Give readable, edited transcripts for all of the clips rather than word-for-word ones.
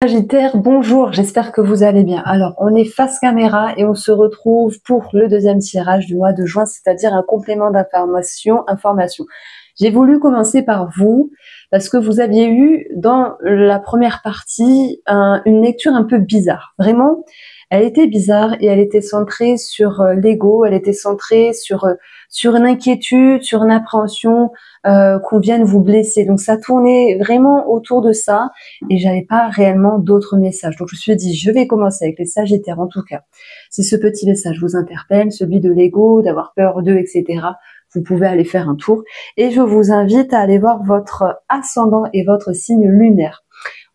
Sagittaire, bonjour, j'espère que vous allez bien. Alors, on est face caméra et on se retrouve pour le deuxième tirage du mois de juin, c'est-à-dire un complément d'information. J'ai voulu commencer par vous parce que vous aviez eu dans la première partie une lecture un peu bizarre. Vraiment, elle était bizarre et elle était centrée sur l'ego, elle était centrée sur une inquiétude, sur une appréhension qu'on vienne vous blesser. Donc ça tournait vraiment autour de ça et j'avais pas réellement d'autres messages. Donc je me suis dit, je vais commencer avec les Sagittaires en tout cas. Si ce petit message vous interpelle, celui de l'ego, d'avoir peur d'eux, etc., vous pouvez aller faire un tour. Et je vous invite à aller voir votre ascendant et votre signe lunaire.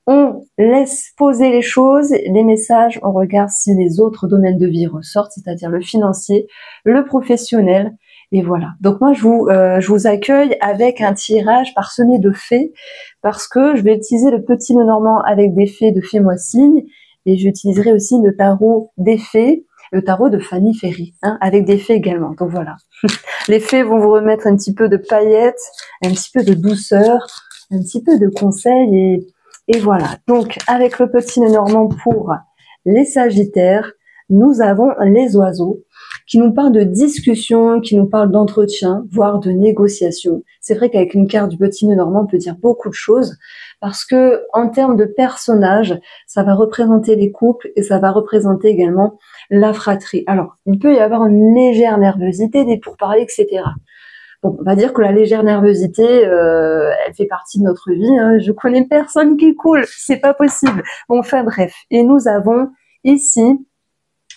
On laisse poser les choses, les messages, on regarde si les autres domaines de vie ressortent, c'est-à-dire le financier, le professionnel, et voilà. Donc moi, je vous accueille avec un tirage parsemé de fées, parce que je vais utiliser le petit Lenormand avec des fées de Fais-moi signe, et j'utiliserai aussi le tarot des fées, le tarot de Fanny Ferry, hein, avec des fées également. Donc voilà. Les fées vont vous remettre un petit peu de paillettes, un petit peu de douceur, un petit peu de conseils, et voilà. Donc, avec le petit Lenormand pour les Sagittaires, nous avons les oiseaux qui nous parlent de discussion, qui nous parlent d'entretien, voire de négociation. C'est vrai qu'avec une carte du petit Lenormand, on peut dire beaucoup de choses parce que en termes de personnages, ça va représenter les couples et ça va représenter également la fratrie. Alors, il peut y avoir une légère nervosité, des pourparlers, etc. Bon, on va dire que la légère nervosité, elle fait partie de notre vie. Hein. Je connais personne qui est cool, c'est pas possible. Bon, enfin bref. Et nous avons ici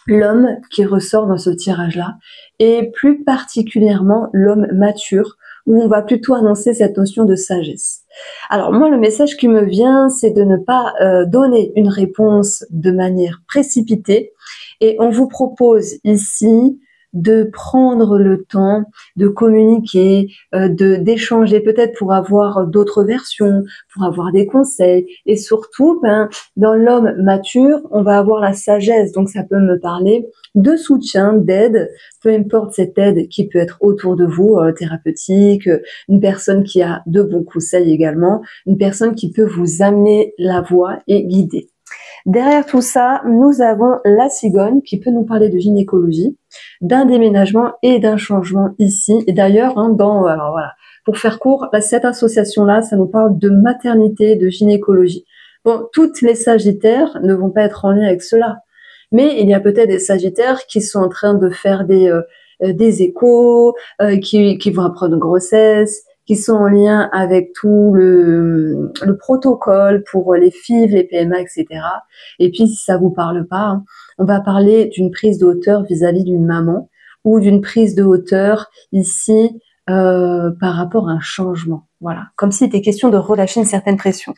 l'homme qui ressort dans ce tirage-là, et plus particulièrement l'homme mature, où on va plutôt annoncer cette notion de sagesse. Alors moi, le message qui me vient, c'est de ne pas donner une réponse de manière précipitée, et on vous propose ici de prendre le temps de communiquer, d'échanger peut-être pour avoir d'autres versions, pour avoir des conseils, et surtout, dans l'homme mature, on va avoir la sagesse, donc ça peut me parler de soutien, d'aide, peu importe cette aide qui peut être autour de vous, thérapeutique, une personne qui a de bons conseils également, une personne qui peut vous amener la voie et guider. Derrière tout ça, nous avons la cigogne qui peut nous parler de gynécologie, d'un déménagement et d'un changement ici. Et d'ailleurs, hein, alors voilà, pour faire court, cette association-là, ça nous parle de maternité, de gynécologie. Bon, toutes les Sagittaires ne vont pas être en lien avec cela, mais il y a peut-être des Sagittaires qui sont en train de faire des échos, qui vont apprendre une grossesse, qui sont en lien avec tout le protocole pour les FIV, les PMA, etc. Et puis, si ça vous parle pas, hein, on va parler d'une prise de hauteur vis-à-vis d'une maman ou d'une prise de hauteur ici par rapport à un changement. Voilà, comme s'il était question de relâcher une certaine pression.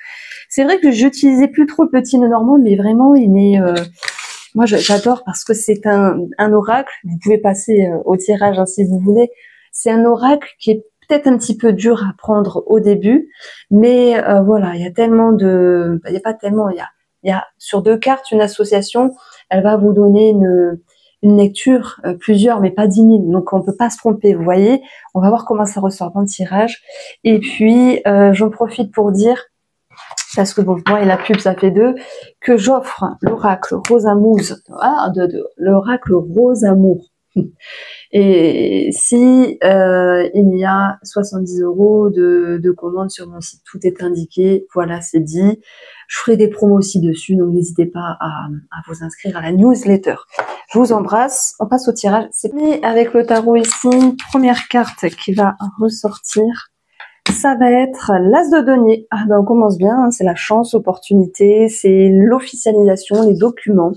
C'est vrai que j'utilisais plus trop le petit Lenormand, mais vraiment, moi, j'adore parce que c'est un oracle. Vous pouvez passer au tirage hein, si vous voulez. C'est un oracle qui est peut-être un petit peu dur à prendre au début, mais voilà, il y a tellement de, il y a pas tellement, il y a sur 2 cartes une association, elle va vous donner une lecture, plusieurs, mais pas 10 000, donc on peut pas se tromper. Vous voyez, on va voir comment ça ressort dans le tirage. Et puis j'en profite pour dire, parce que bon, moi et la pub ça fait 2, que j'offre l'oracle Rose Amour, l'oracle Rose Amour. Et si il y a 70 € de commande sur mon site, tout est indiqué, voilà, c'est dit. Je ferai des promos aussi dessus, donc n'hésitez pas à vous inscrire à la newsletter. Je vous embrasse, on passe au tirage. C'est avec le tarot ici, première carte qui va ressortir. Ça va être l'As de denier. Ah ben on commence bien, hein, c'est la chance, l'opportunité, c'est l'officialisation, les documents.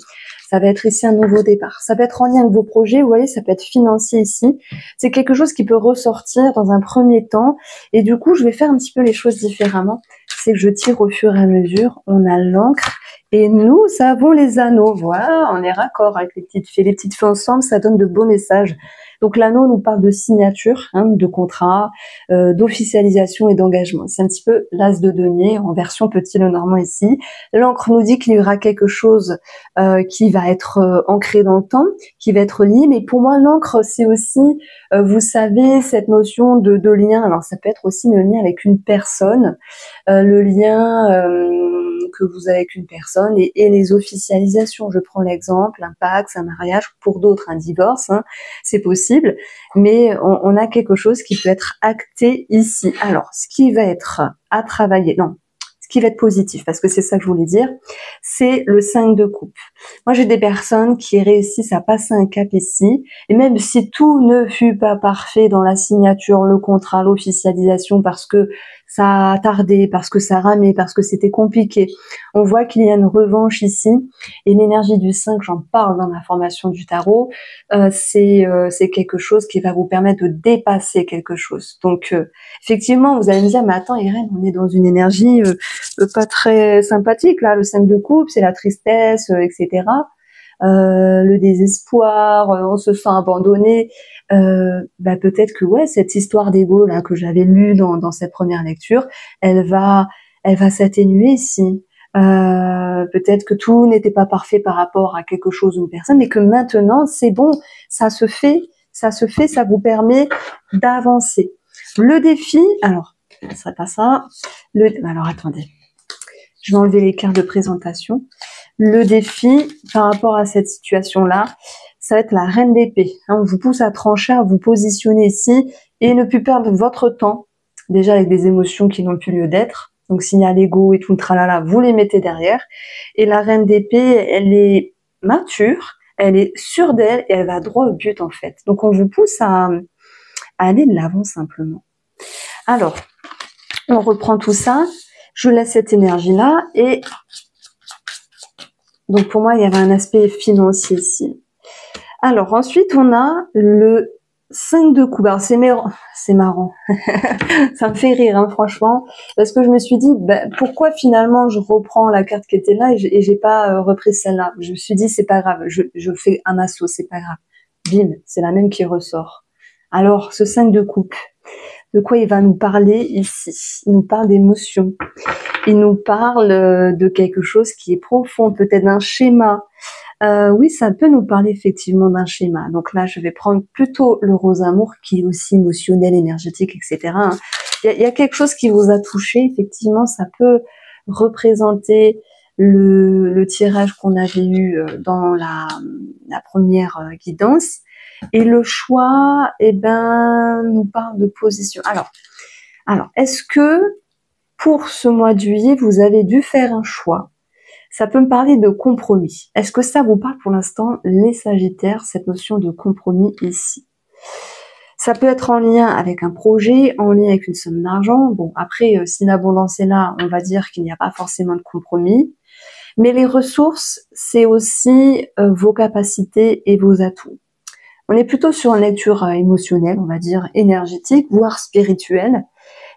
Ça va être ici un nouveau départ. Ça peut être en lien avec vos projets, vous voyez, ça peut être financier ici. C'est quelque chose qui peut ressortir dans un premier temps. Et du coup, je vais faire un petit peu les choses différemment. C'est que je tire au fur et à mesure. On a l'encre et nous avons les anneaux. Voilà, on est raccord avec les petites fées. Les petites fées ensemble, ça donne de beaux messages. Donc l'anneau nous parle de signature, hein, de contrat, d'officialisation et d'engagement. C'est un petit peu l'as de denier en version petit Lenormand ici. L'encre nous dit qu'il y aura quelque chose qui va être ancré dans le temps, qui va être lié. Mais pour moi, l'encre, c'est aussi, vous savez, cette notion de lien. Alors ça peut être aussi le lien avec une personne, le lien que vous avez avec une personne et les officialisations. Je prends l'exemple, un Pacs, un mariage, pour d'autres un divorce, hein, c'est possible, mais on a quelque chose qui peut être acté ici. Alors, ce qui va être à travailler, non, ce qui va être positif, parce que c'est ça que je voulais dire, c'est le 5 de coupe. Moi, j'ai des personnes qui réussissent à passer un cap ici, et même si tout ne fut pas parfait dans la signature, le contrat, l'officialisation, parce que ça a tardé, parce que ça ramait, parce que c'était compliqué, on voit qu'il y a une revanche ici, et l'énergie du 5, j'en parle dans ma formation du tarot, c'est quelque chose qui va vous permettre de dépasser quelque chose. Donc, effectivement, vous allez me dire, mais attends Irène, on est dans une énergie pas très sympathique, là, le 5 de coupe, c'est la tristesse, etc. Le désespoir, on se sent abandonné. Peut-être que ouais, cette histoire d'ego là que j'avais lue dans cette première lecture, elle va s'atténuer ici. Peut-être que tout n'était pas parfait par rapport à quelque chose ou une personne, mais que maintenant c'est bon, ça se fait, ça vous permet d'avancer. Le défi, alors, ce serait pas ça. Alors attendez, je vais enlever les cartes de présentation. Le défi par rapport à cette situation-là, ça va être la reine d'épée. On vous pousse à trancher, à vous positionner ici et ne plus perdre votre temps, déjà avec des émotions qui n'ont plus lieu d'être. Donc s'il y a l'ego et tout le tralala, vous les mettez derrière. Et la reine d'épée, elle est mature, elle est sûre d'elle et elle va droit au but en fait. Donc on vous pousse à aller de l'avant simplement. Alors, on reprend tout ça. Je laisse cette énergie-là et donc pour moi, il y avait un aspect financier ici. Alors ensuite, on a le 5 de coupe. Alors c'est marrant. Ça me fait rire, hein, franchement, parce que je me suis dit, pourquoi finalement je reprends la carte qui était là et j'ai pas repris celle-là. Je me suis dit, c'est pas grave, je fais un assaut, c'est pas grave. Bim, c'est la même qui ressort. Alors, ce 5 de coupe, de quoi il va nous parler ici? Il nous parle d'émotion. Il nous parle de quelque chose qui est profond, peut-être d'un schéma. Oui, ça peut nous parler effectivement d'un schéma. Donc là, je vais prendre plutôt le rose amour qui est aussi émotionnel, énergétique, etc. Il y a quelque chose qui vous a touché. Effectivement, ça peut représenter le tirage qu'on avait eu dans la première guidance. Et le choix, nous parle de position. Alors, est-ce que pour ce mois de juillet, vous avez dû faire un choix? Ça peut me parler de compromis. Est-ce que ça vous parle pour l'instant, les Sagittaires, cette notion de compromis ici? Ça peut être en lien avec un projet, en lien avec une somme d'argent. Bon, après, si l'abondance est là, on va dire qu'il n'y a pas forcément de compromis. Mais les ressources, c'est aussi vos capacités et vos atouts. On est plutôt sur une lecture émotionnelle, on va dire énergétique, voire spirituelle.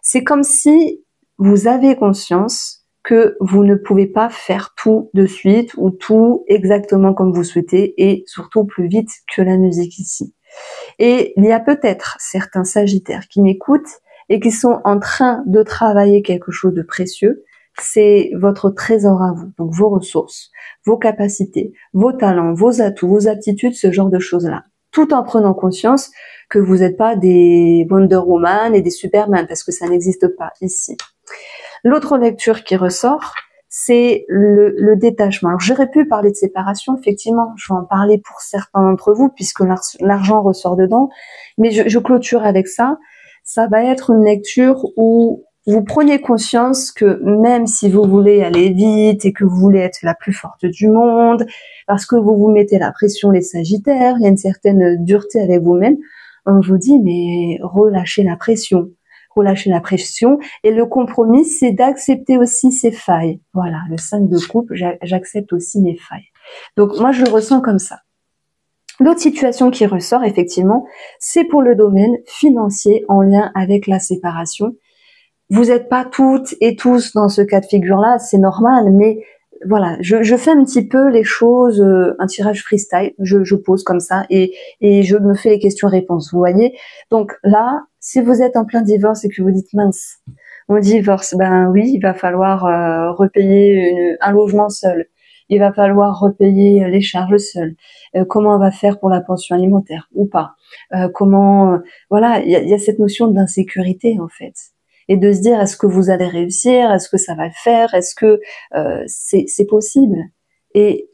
C'est comme si vous avez conscience que vous ne pouvez pas faire tout de suite ou tout exactement comme vous souhaitez et surtout plus vite que la musique ici. Et il y a peut-être certains Sagittaires qui m'écoutent et qui sont en train de travailler quelque chose de précieux. C'est votre trésor à vous, donc vos ressources, vos capacités, vos talents, vos atouts, vos aptitudes, ce genre de choses-là. Tout en prenant conscience que vous n'êtes pas des Wonder Woman et des Superman, parce que ça n'existe pas ici. L'autre lecture qui ressort, c'est le détachement. Alors j'aurais pu parler de séparation, effectivement, je vais en parler pour certains d'entre vous, puisque l'argent ressort dedans, mais je clôture avec ça. Ça va être une lecture où vous prenez conscience que même si vous voulez aller vite et que vous voulez être la plus forte du monde, parce que vous vous mettez la pression, les Sagittaires, il y a une certaine dureté avec vous-même, on vous dit mais relâchez la pression. Relâcher la pression et le compromis, c'est d'accepter aussi ses failles. Voilà, le 5 de coupe, j'accepte aussi mes failles. Donc moi, je le ressens comme ça. L'autre situation qui ressort, effectivement, c'est pour le domaine financier en lien avec la séparation. Vous n'êtes pas toutes et tous dans ce cas de figure-là, c'est normal, mais voilà, je fais un petit peu les choses, un tirage freestyle, je pose comme ça et je me fais les questions-réponses, vous voyez. Donc là, si vous êtes en plein divorce et que vous dites mince, on divorce, ben oui, il va falloir repayer un logement seul, il va falloir repayer les charges seul. Comment on va faire pour la pension alimentaire ou pas? Comment, voilà, il y a cette notion d'insécurité en fait et de se dire est-ce que vous allez réussir, est-ce que ça va le faire, est-ce que c'est possible. Et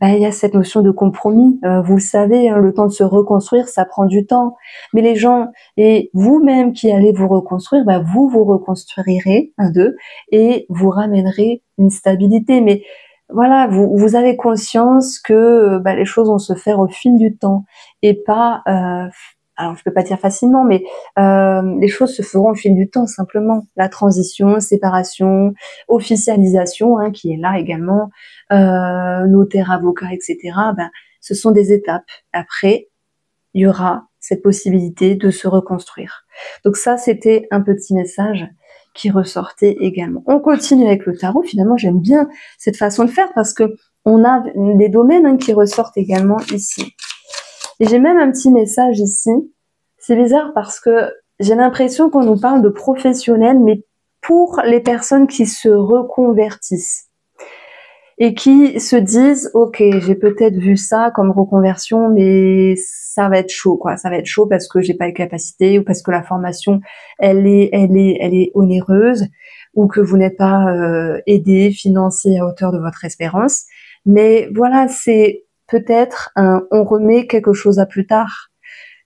ben, il y a cette notion de compromis. Vous le savez, hein, le temps de se reconstruire, ça prend du temps. Mais les gens et vous-même qui allez vous reconstruire, ben, vous vous reconstruirez un d'eux et vous ramènerez une stabilité. Mais voilà, vous avez conscience que ben, les choses vont se faire au fil du temps et pas alors je peux pas dire facilement, mais les choses se feront au fil du temps simplement. La transition, séparation, officialisation, hein, qui est là également, notaire, avocat, etc. Ben, ce sont des étapes. Après, il y aura cette possibilité de se reconstruire. Donc ça, c'était un petit message qui ressortait également. On continue avec le tarot. Finalement, j'aime bien cette façon de faire parce que on a des domaines hein, qui ressortent également ici. Et j'ai même un petit message ici. C'est bizarre parce que j'ai l'impression qu'on nous parle de professionnels, mais pour les personnes qui se reconvertissent et qui se disent ok, j'ai peut-être vu ça comme reconversion, mais ça va être chaud, quoi. Ça va être chaud parce que j'ai pas les capacités ou parce que la formation elle est onéreuse ou que vous n'êtes pas aidé, financé à hauteur de votre espérance. Mais voilà, c'est peut-être on remet quelque chose à plus tard.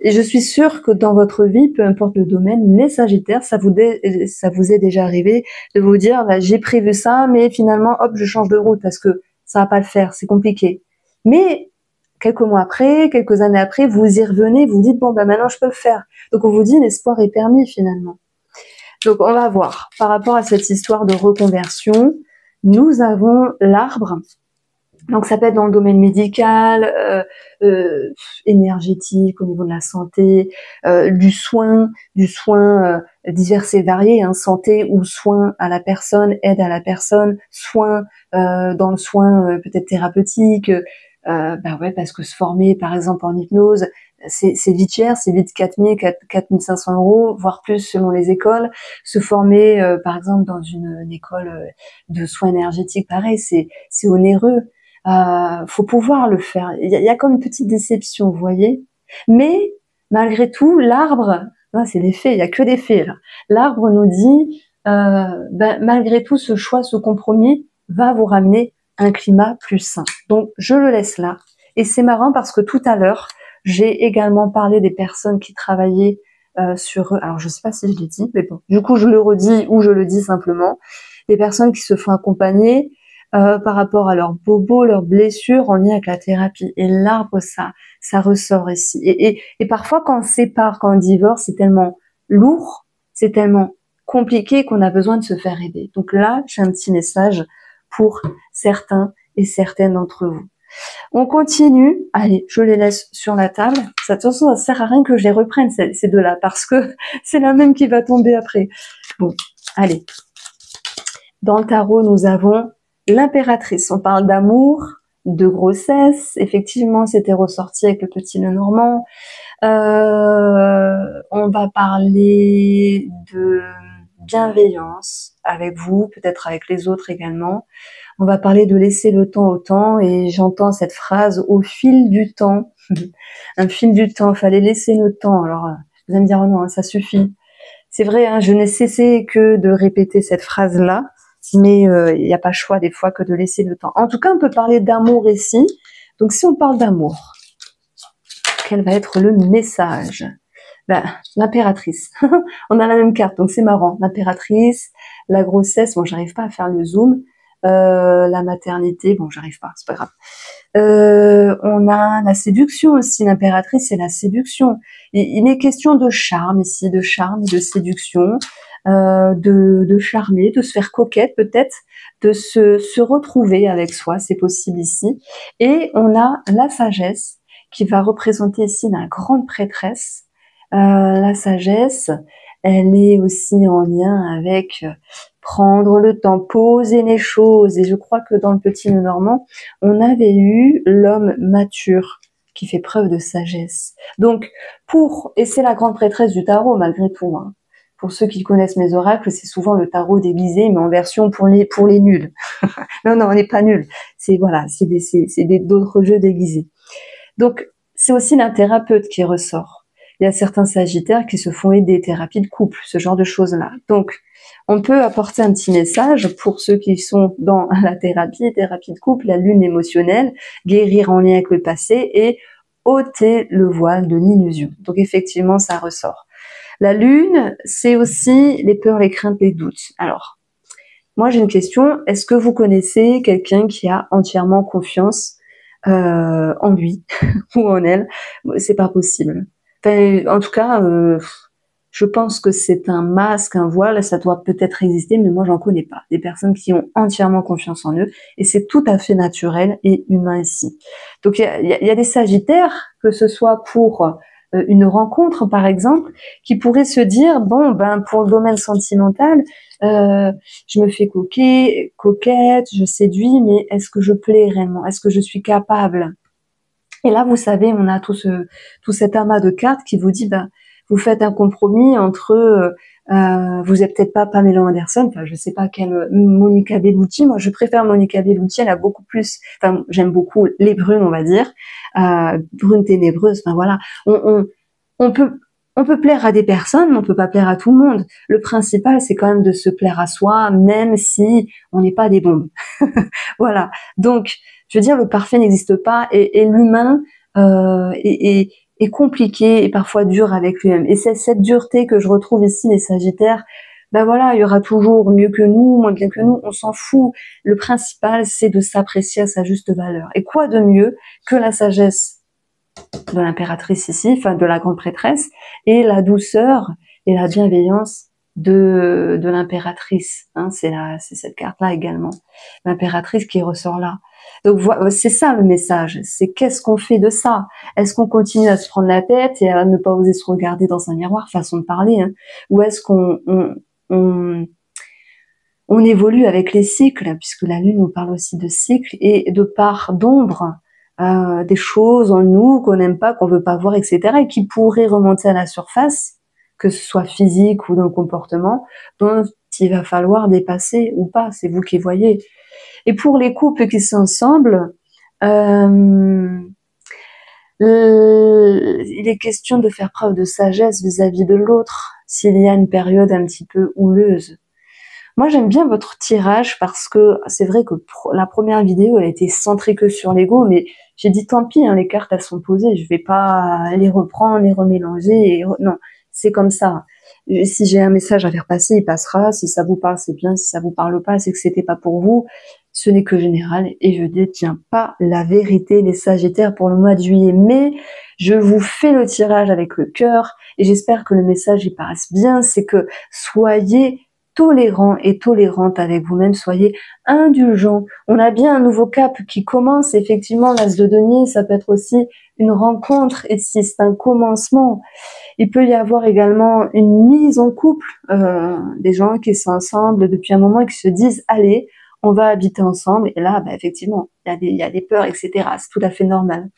Et je suis sûre que dans votre vie, peu importe le domaine, les Sagittaires, ça vous est déjà arrivé de vous dire, bah, j'ai prévu ça, mais finalement, hop, je change de route parce que ça va pas le faire, c'est compliqué. Mais quelques mois après, quelques années après, vous y revenez, vous dites, bon, bah, maintenant, je peux le faire. Donc, on vous dit, l'espoir est permis finalement. Donc, on va voir. Par rapport à cette histoire de reconversion, nous avons l'arbre. Donc ça peut être dans le domaine médical, énergétique, au niveau de la santé, du soin divers et variés, hein, santé ou soin à la personne, aide à la personne, soin dans le soin peut-être thérapeutique, bah ouais, parce que se former par exemple en hypnose, c'est vite cher, c'est vite 4 500 €, voire plus selon les écoles. Se former par exemple dans une école de soins énergétiques, pareil, c'est onéreux. Faut pouvoir le faire. Il y a comme une petite déception, vous voyez. Mais malgré tout, l'arbre, c'est des faits, il y a que des faits là. L'arbre nous dit, ben, malgré tout, ce choix, ce compromis va vous ramener un climat plus sain. Donc je le laisse là. Et c'est marrant parce que tout à l'heure, j'ai également parlé des personnes qui travaillaient sur eux. Alors je sais pas si je l'ai dit, mais bon. Du coup, je le redis ou je le dis simplement. Des personnes qui se font accompagner par rapport à leurs bobos, leurs blessures en lien avec la thérapie. Et l'arbre, ça ressort ici. Et parfois, quand on se sépare, quand on divorce, c'est tellement lourd, c'est tellement compliqué qu'on a besoin de se faire aider. Donc là, j'ai un petit message pour certains et certaines d'entre vous. On continue. Allez, je les laisse sur la table. De toute façon, ça sert à rien que je les reprenne, ces deux-là, parce que c'est la même qui va tomber après. Bon, allez. Dans le tarot, nous avons l'impératrice. On parle d'amour, de grossesse. Effectivement, c'était ressorti avec le petit Lenormand. On va parler de bienveillance avec vous, peut-être avec les autres également. On va parler de laisser le temps au temps, et j'entends cette phrase au fil du temps. Un fil du temps, fallait laisser le temps. Alors, vous allez me dire, oh non, ça suffit. C'est vrai, hein, je n'ai cessé que de répéter cette phrase-là, mais il n'y a pas le choix des fois que de laisser le temps. En tout cas, on peut parler d'amour ici. Donc, si on parle d'amour, quel va être le message? Ben, l'impératrice. On a la même carte, donc c'est marrant. L'impératrice, la grossesse, bon, j'arrive pas à faire le zoom. La maternité, bon, j'arrive pas, c'est pas grave. On a la séduction aussi. L'impératrice, c'est la séduction. Il est question de charme ici, de charme, de séduction, de charmer, de se faire coquette peut-être, de se retrouver avec soi, c'est possible ici. Et on a la sagesse qui va représenter ici la grande prêtresse. La sagesse, elle est aussi en lien avec prendre le temps, poser les choses. Et je crois que dans le Petit Lenormand, on avait eu l'homme mature qui fait preuve de sagesse. Donc, et c'est la grande prêtresse du tarot malgré tout, hein. Pour ceux qui connaissent mes oracles, c'est souvent le tarot déguisé, mais en version pour les nuls. Non, on n'est pas nuls. C'est voilà, c'est d'autres jeux déguisés. Donc, c'est aussi la thérapeute qui ressort. Il y a certains sagittaires qui se font aider, thérapie de couple, ce genre de choses-là. Donc, on peut apporter un petit message pour ceux qui sont dans la thérapie de couple, la lune émotionnelle, guérir en lien avec le passé et ôter le voile de l'illusion. Donc, effectivement, ça ressort. La lune, c'est aussi les peurs, les craintes, les doutes. Alors, moi j'ai une question, est-ce que vous connaissez quelqu'un qui a entièrement confiance en lui ou en elle? C'est pas possible. Enfin, en tout cas, je pense que c'est un masque, un voile, ça doit peut-être exister, mais moi j'en connais pas. Des personnes qui ont entièrement confiance en eux, et c'est tout à fait naturel et humain ici. Donc il y a des sagittaires, que ce soit pour une rencontre par exemple, qui pourraient se dire, bon ben pour le domaine sentimental, je me fais coquette, je séduis, mais est-ce que je plais réellement? Est-ce que je suis capable? Et là, vous savez, on a tout cet amas de cartes qui vous dit, ben, vous faites un compromis entre, vous êtes peut-être pas Pamela Anderson, enfin, je sais pas quelle, Monica Bellucci. Moi, je préfère Monica Bellucci, elle a beaucoup plus, enfin, j'aime beaucoup les brunes, on va dire, brunes ténébreuses, enfin, voilà. On peut plaire à des personnes, mais on peut pas plaire à tout le monde. Le principal, c'est quand même de se plaire à soi, même si on n'est pas des bombes. Voilà. Donc, je veux dire, le parfait n'existe pas et l'humain est compliqué et parfois dur avec lui-même. Et c'est cette dureté que je retrouve ici, les Sagittaires. Ben voilà, il y aura toujours mieux que nous, moins bien que nous, on s'en fout. Le principal, c'est de s'apprécier à sa juste valeur. Et quoi de mieux que la sagesse de l'impératrice ici, enfin de la grande prêtresse, et la douceur et la bienveillance de l'impératrice, hein, c'est cette carte-là également, l'impératrice qui ressort là. Donc c'est ça le message, c'est qu'est-ce qu'on fait de ça? Est-ce qu'on continue à se prendre la tête et à ne pas oser se regarder dans un miroir, façon de parler, hein, ou est-ce on évolue avec les cycles, puisque la lune nous parle aussi de cycles et de parts d'ombre, des choses en nous qu'on n'aime pas, qu'on veut pas voir, etc., et qui pourraient remonter à la surface, que ce soit physique ou dans le comportement, dont il va falloir dépasser ou pas, c'est vous qui voyez. Et pour les couples qui sont ensemble, il est question de faire preuve de sagesse vis-à-vis de l'autre, s'il y a une période un petit peu houleuse. Moi, j'aime bien votre tirage parce que c'est vrai que la première vidéo, elle était centrée que sur l'ego, mais j'ai dit tant pis, hein, les cartes, elles sont posées, je vais pas les reprendre, les remélanger, non, c'est comme ça. Si j'ai un message à faire passer, il passera, si ça vous parle, c'est bien, si ça vous parle pas, c'est que c'était pas pour vous, ce n'est que général, et je détiens pas la vérité, les Sagittaires, pour le mois de juillet, mais je vous fais le tirage avec le cœur, et j'espère que le message y passe bien, c'est que soyez tolérant et tolérante avec vous-même, soyez indulgent. On a bien un nouveau cap qui commence, effectivement, l'As de denier, ça peut être aussi une rencontre, et si c'est un commencement, il peut y avoir également une mise en couple, des gens qui sont ensemble depuis un moment et qui se disent, allez, on va habiter ensemble, et là, bah, effectivement, il y a des peurs, etc. C'est tout à fait normal.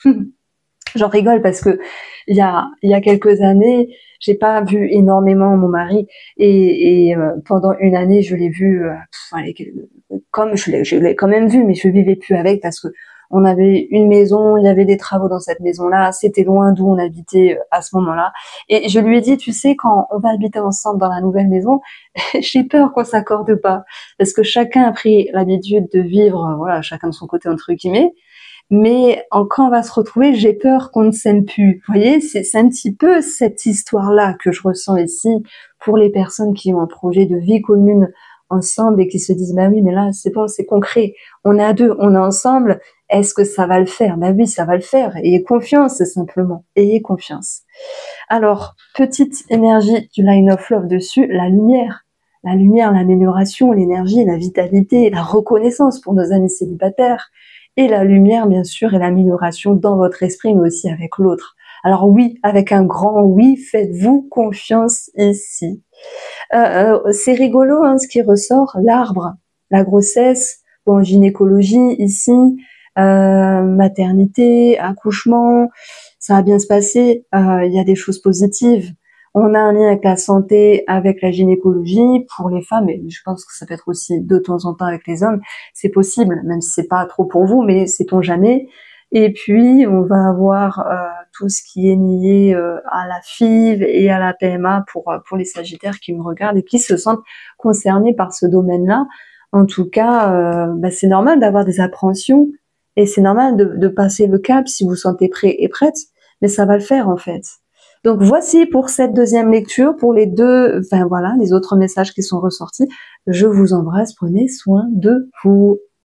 J'en rigole parce que il y a quelques années, j'ai pas vu énormément mon mari et pendant une année, je l'ai vu, comme je l'ai quand même vu, mais je vivais plus avec parce que on avait une maison, il y avait des travaux dans cette maison-là, c'était loin d'où on habitait à ce moment-là. Et je lui ai dit, tu sais, quand on va habiter ensemble dans la nouvelle maison, j'ai peur qu'on s'accorde pas parce que chacun a pris l'habitude de vivre, voilà, chacun de son côté entre guillemets. Mais quand on va se retrouver, j'ai peur qu'on ne s'aime plus. Vous voyez, c'est un petit peu cette histoire-là que je ressens ici pour les personnes qui ont un projet de vie commune ensemble et qui se disent, bah oui, mais là, c'est bon, c'est concret. On est à deux, on est ensemble. Est-ce que ça va le faire? Bah oui, ça va le faire. Ayez confiance, simplement. Ayez confiance. Alors, petite énergie du Line of Love dessus, la lumière. La lumière, l'amélioration, l'énergie, la vitalité, la reconnaissance pour nos amis célibataires. Et la lumière, bien sûr, et l'amélioration dans votre esprit, mais aussi avec l'autre. Alors oui, avec un grand oui, faites-vous confiance ici. C'est rigolo hein, ce qui ressort, l'arbre, la grossesse, bon, gynécologie ici, maternité, accouchement, ça va bien se passer, il y a des choses positives. On a un lien avec la santé, avec la gynécologie pour les femmes, et je pense que ça peut être aussi de temps en temps avec les hommes, c'est possible, même si c'est pas trop pour vous, mais sait-on jamais. Et puis, on va avoir tout ce qui est lié à la FIV et à la PMA pour les Sagittaires qui me regardent et qui se sentent concernés par ce domaine-là. En tout cas, c'est normal d'avoir des appréhensions et c'est normal de passer le cap si vous vous sentez prêt et prête, mais ça va le faire en fait. Donc voici pour cette deuxième lecture, pour les deux, enfin voilà, les autres messages qui sont ressortis. Je vous embrasse, prenez soin de vous.